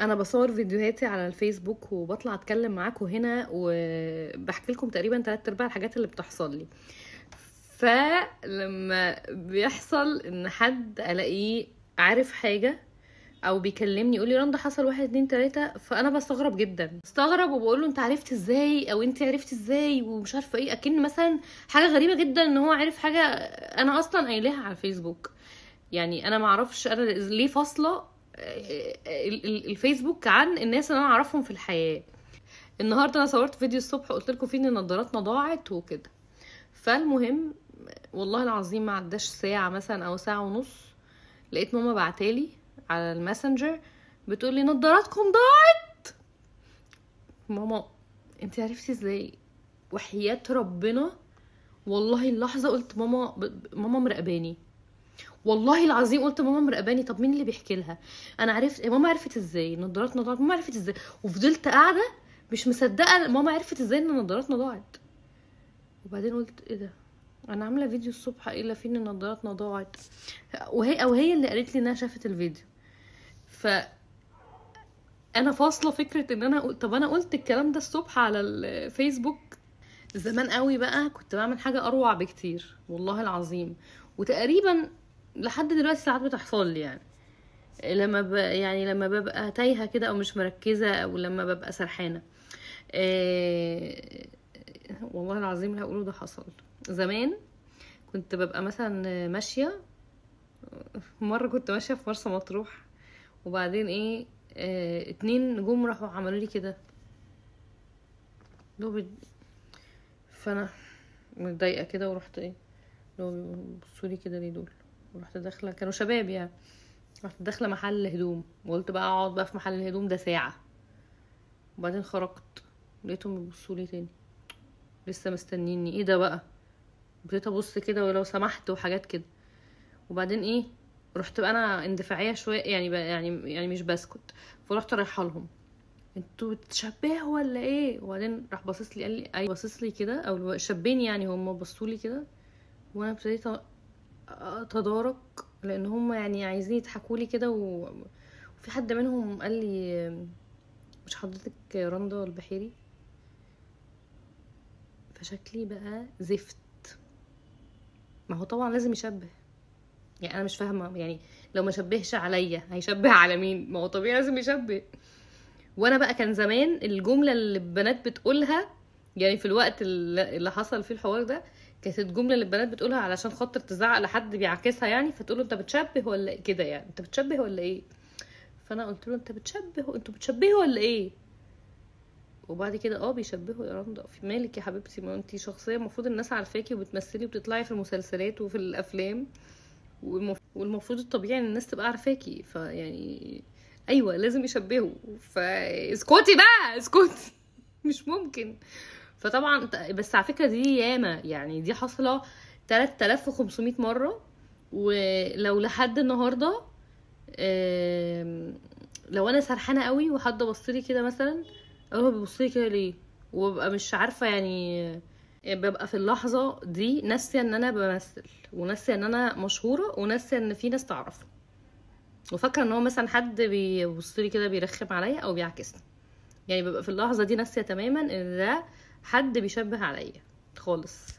انا بصور فيديوهاتي على الفيسبوك وبطلع اتكلم معاكم هنا وبحكي لكم تقريبا 3/4 الحاجات اللي بتحصل لي. فلما بيحصل ان حد الاقيه عارف حاجه او بيكلمني يقول لي رندا حصل 1 2 3، فانا بستغرب جدا، بستغرب وبقول له انت عرفت ازاي او انت عرفت ازاي ومش عارفه ايه، اكن مثلا حاجه غريبه جدا ان هو عارف حاجه انا اصلا قايلاها على الفيسبوك. يعني انا ما اعرفش انا ليه فاصله الفيسبوك عن الناس اللي انا اعرفهم في الحياه. النهارده انا صورت فيديو الصبح قلت لكم فيه ان نظاراتنا ضاعت وكده. فالمهم والله العظيم ما عداش ساعه مثلا او ساعه ونص لقيت ماما بعتالي على الماسنجر بتقولي نظاراتكم ضاعت. ماما انت عرفتي ازاي؟ وحياة ربنا والله اللحظه قلت ماما مراقباني، والله العظيم قلت ماما مراقباني. طب مين اللي بيحكي لها؟ انا عرفت ماما عرفت ازاي نظاراتنا ضاعت، ماما عرفت ازاي؟ وفضلت قاعده مش مصدقه ماما عرفت ازاي ان نظاراتنا ضاعت. وبعدين قلت ايه ده، انا عامله فيديو الصبح قايله فيه ان نظاراتنا ضاعت، وهي اللي قالت لي انها شافت الفيديو. ف انا فاصله فكره ان انا طب انا قلت الكلام ده الصبح على الفيسبوك زمان قوي بقى كنت بعمل حاجه اروع بكتير والله العظيم. وتقريبا لحد دلوقتي ساعات بتحصل لي، يعني لما ببقى تايهه كده او مش مركزه او لما ببقى سرحانه. والله العظيم اللي هقوله ده حصل زمان. كنت ببقى مثلا ماشيه، مره كنت ماشيه في مرسى مطروح وبعدين ايه 2 جم راحوا عملوا لي كده، فانا متضايقه كده ورحت ايه لو بصوا لي كده ليه دول، ورحت داخله كانوا شباب يعني، رحت داخله محل هدوم وقلت بقى اقعد بقى في محل الهدوم ده ساعه. وبعدين خرجت لقيتهم بيبصوا لي تاني لسه مستنيني، ايه ده بقى؟ ابتديت ابص كده ولو سمحت وحاجات كده. وبعدين ايه رحت بقى انا اندفاعيه شويه يعني يعني مش بسكت، فرحت رايحه لهم انتوا بتشبهوا ولا ايه؟ وبعدين راح باصص لي قال لي اي، باصص لي كده او شابين يعني هم بصوا لي كده. وانا ابتديت اتدارك لان هم يعني عايزين يضحكوا لي كده وفي حد منهم قال لي مش حضرتك رندا البحيري؟ فشكلي بقى زفت. ما هو طبعا لازم يشبه، يعني انا مش فاهمه يعني لو ما شبهش عليا هيشبه على مين؟ ما هو طبيعي لازم يشبه. وانا بقى كان زمان الجمله اللي البنات بتقولها يعني في الوقت اللي حصل فيه الحوار ده، كانت الجمله اللي البنات بتقولها علشان خاطر تزعق لحد بيعاكسها يعني، فتقول له انت بتشبه ولا إيه كده، يعني انت بتشبه ولا ايه؟ فانا قلت له انت بتشبه، انتوا بتشبهوا ولا ايه؟ وبعد كده بيشبهوا يا رندا، في مالك يا حبيبتي؟ ما انتي شخصيه المفروض الناس عارفاكي وبتمثلي وبتطلعي في المسلسلات وفي الافلام، والمفروض الطبيعي ان الناس تبقى عارفاكي، فيعني ايوه لازم يشبهوا. فاسكتي بقى اسكتي مش ممكن. فطبعا بس على فكره دي ياما يعني دي حاصله 3500 مره. ولو لحد النهارده لو انا سرحانه قوي وحد بصلي كده مثلا، هو بيبصلي كده ليه وببقى مش عارفه يعني، ببقى في اللحظه دي ناسيه ان انا بمثل وناسيه ان انا مشهوره وناسيه ان في ناس تعرفه، وفاكره ان هو مثلا حد بيبصلي كده بيرخم عليا او بيعكسني. يعني ببقى في اللحظه دي ناسيه تماما ان ده حد بيشبه عليا خالص.